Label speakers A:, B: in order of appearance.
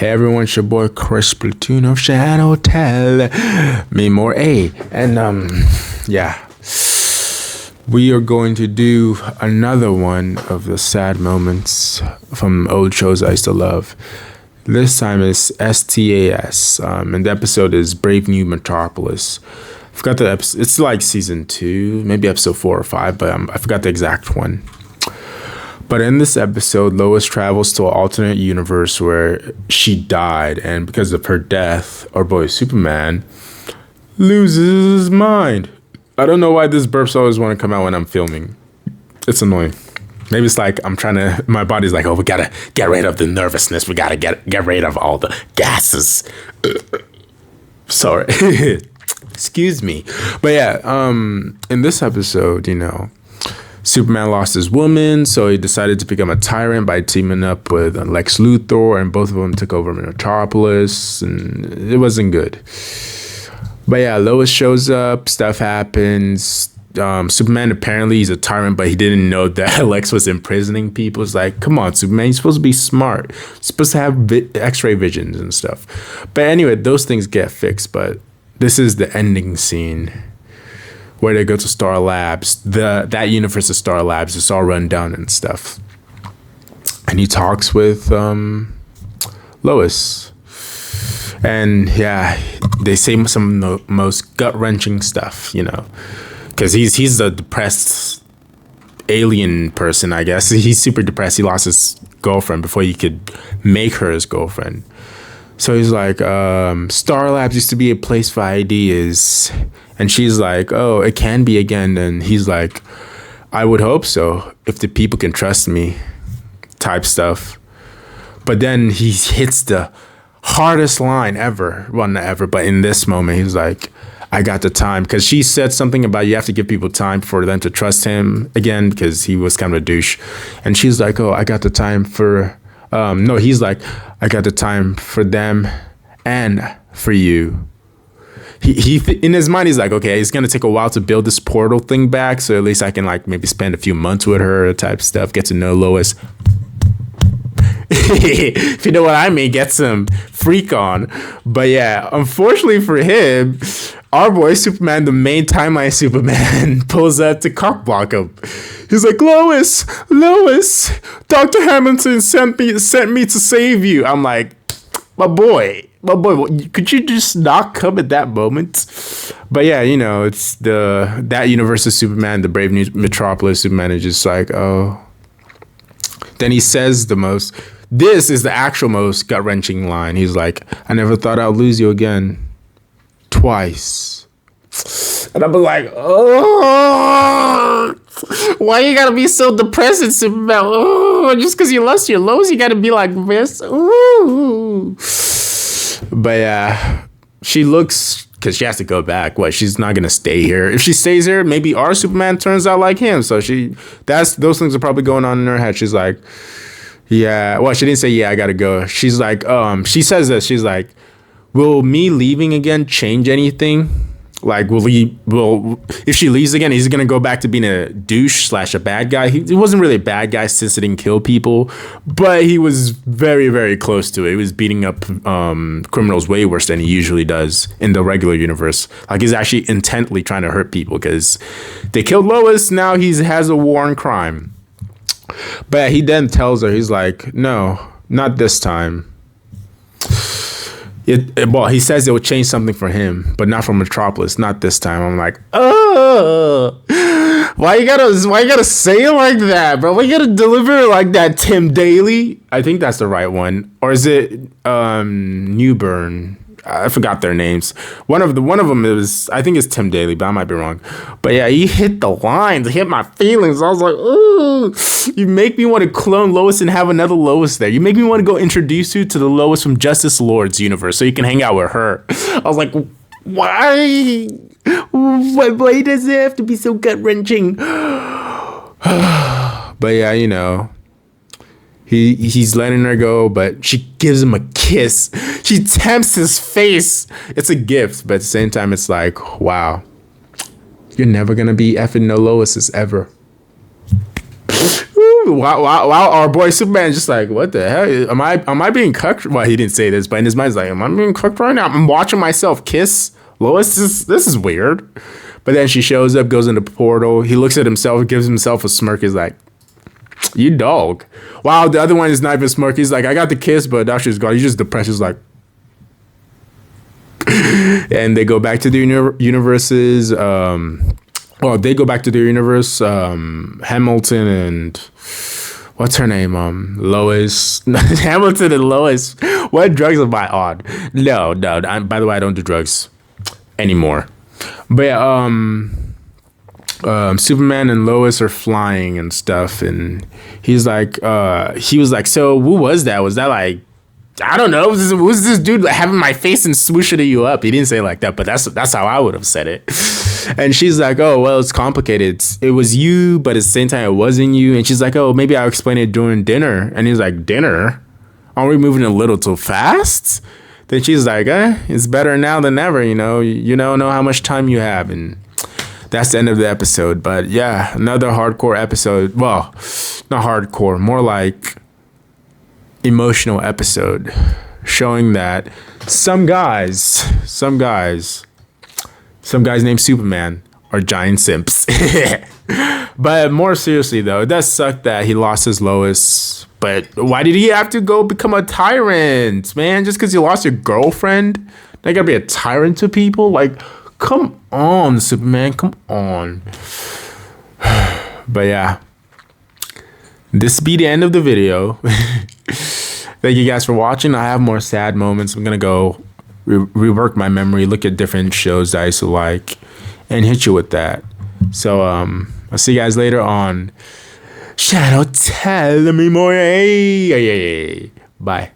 A: Hey everyone, it's your boy Chris Platoon of Shadow Tell Me More A. And yeah, we are going to do another one of the sad moments from old shows I used to love. This time is STAS, and the episode is Brave New Metropolis. I forgot the episode. It's like season 2, maybe episode 4 or 5, but I forgot the exact one. But in this episode, Lois travels to an alternate universe where she died, and because of her death, our boy Superman loses his mind. I don't know why this burps always want to come out when I'm filming. It's annoying. Maybe it's like my body's like, oh, we gotta get rid of the nervousness. We gotta get rid of all the gases. Sorry. Excuse me. But yeah, in this episode, Superman lost his woman, so he decided to become a tyrant by teaming up with Lex Luthor, and both of them took over Metropolis, and it wasn't good. But yeah, Lois shows up, stuff happens. Superman, apparently he's a tyrant, but he didn't know that Lex was imprisoning people. It's like, come on, Superman, you're supposed to be smart. You're supposed to have x-ray visions and stuff. But anyway, those things get fixed, but this is the ending scene where they go to Star Labs. That universe of Star Labs is all run down and stuff. And he talks with Lois. And yeah, they say some of the most gut-wrenching stuff, because he's a depressed alien person, I guess. He's super depressed. He lost his girlfriend before he could make her his girlfriend. So he's like, Star Labs used to be a place for ideas. And she's like, oh, it can be again. And he's like, I would hope so, if the people can trust me, type stuff. But then he hits the hardest line ever. Well, not ever, but in this moment, he's like, I got the time. Because she said something about you have to give people time for them to trust him again, because he was kind of a douche. And she's like, oh, I got the time for... no, he's like, I got the time for them and for you. He in his mind, he's like, okay, it's going to take a while to build this portal thing back. So at least I can maybe spend a few months with her type stuff. Get to know Lois. If you know what I mean, get some freak on. But yeah, unfortunately for him, our boy Superman, the main timeline Superman, pulls up to cockblock him. He's like, Lois, Dr. Hamilton sent me to save you. I'm like, my boy, could you just not come at that moment? But yeah, it's that universe of Superman, the Brave New Metropolis Superman is just like, oh. Then he says this is the actual most gut-wrenching line. He's like, I never thought I'd lose you again. Twice. And I'm like, oh, why you gotta be so depressing, Superman? Oh, just because you lost your Lois, you gotta be like this. Ooh. But yeah, she looks, because she has to go back. She's not gonna stay here. If she stays here, maybe our Superman turns out like him. So those things are probably going on in her head. She's like, yeah. Well, she didn't say, yeah, I gotta go. She's like, she says this. She's like, will me leaving again change anything? Like, if she leaves again, he's gonna go back to being a douche / a bad guy. He wasn't really a bad guy since he didn't kill people, but he was very, very close to it. He was beating up criminals way worse than he usually does in the regular universe. Like, he's actually intently trying to hurt people because they killed Lois. Now he has a war on crime. But he then tells her, he's like, no, not this time. He says it will change something for him, but not for Metropolis. Not this time. I'm like, oh, why you gotta say it like that, bro? Why you gotta deliver it like that, Tim Daly? I think that's the right one, or is it Newburn? I forgot their names. One of them is, I think it's Tim Daly, but I might be wrong. But yeah, he hit the lines, hit my feelings. I was like, ooh, you make me want to clone Lois and have another Lois there. You make me want to go introduce you to the Lois from Justice Lord's universe so you can hang out with her. I was like, why? Why does it have to be so gut-wrenching? But yeah, He's letting her go, but she gives him a kiss. She tempts his face. It's a gift, but at the same time, it's like, wow, you're never gonna be effing no Lois's ever. Wow, our boy Superman is just like, what the hell? Am I being cucked? Well, he didn't say this, but in his mind, he's like, am I being cucked right now? I'm watching myself kiss Lois. This is weird. But then she shows up, goes in the portal. He looks at himself, gives himself a smirk. He's like, you dog. Wow, the other one is not even smirk. He's like, I got the kiss, but that shit's gone. He's just depressed. He's like, and they go back to the universes. Well, they go back to their universe. Hamilton and what's her name? Lois. Hamilton and Lois. What drugs am I on? No. By the way, I don't do drugs anymore. But yeah, Superman and Lois are flying and stuff, and he's like, he was like, so who was that? Was that like, I don't know, was this dude having my face and swooshing you up? He didn't say it like that, but that's how I would have said it. And she's like, oh, well, it's complicated. It was you, but at the same time, it wasn't you. And she's like, oh, maybe I'll explain it during dinner. And he's like, dinner? Aren't we moving a little too fast? Then she's like, it's better now than ever, you don't know how much time you have. And that's the end of the episode. But yeah, another hardcore episode. Well, not hardcore, more like emotional episode, showing that some guys named Superman are giant simps. But more seriously though, it does suck that he lost his Lois. But why did he have to go become a tyrant, man? Just because you lost your girlfriend? Now you gotta be a tyrant to people? Like, come on, Superman, come on. But yeah, this be the end of the video. Thank you guys for watching. I have more sad moments. I'm gonna go rework my memory, look at different shows that I used to like, and hit you with that. So I'll see you guys later on Shadow Tell Me More. Bye.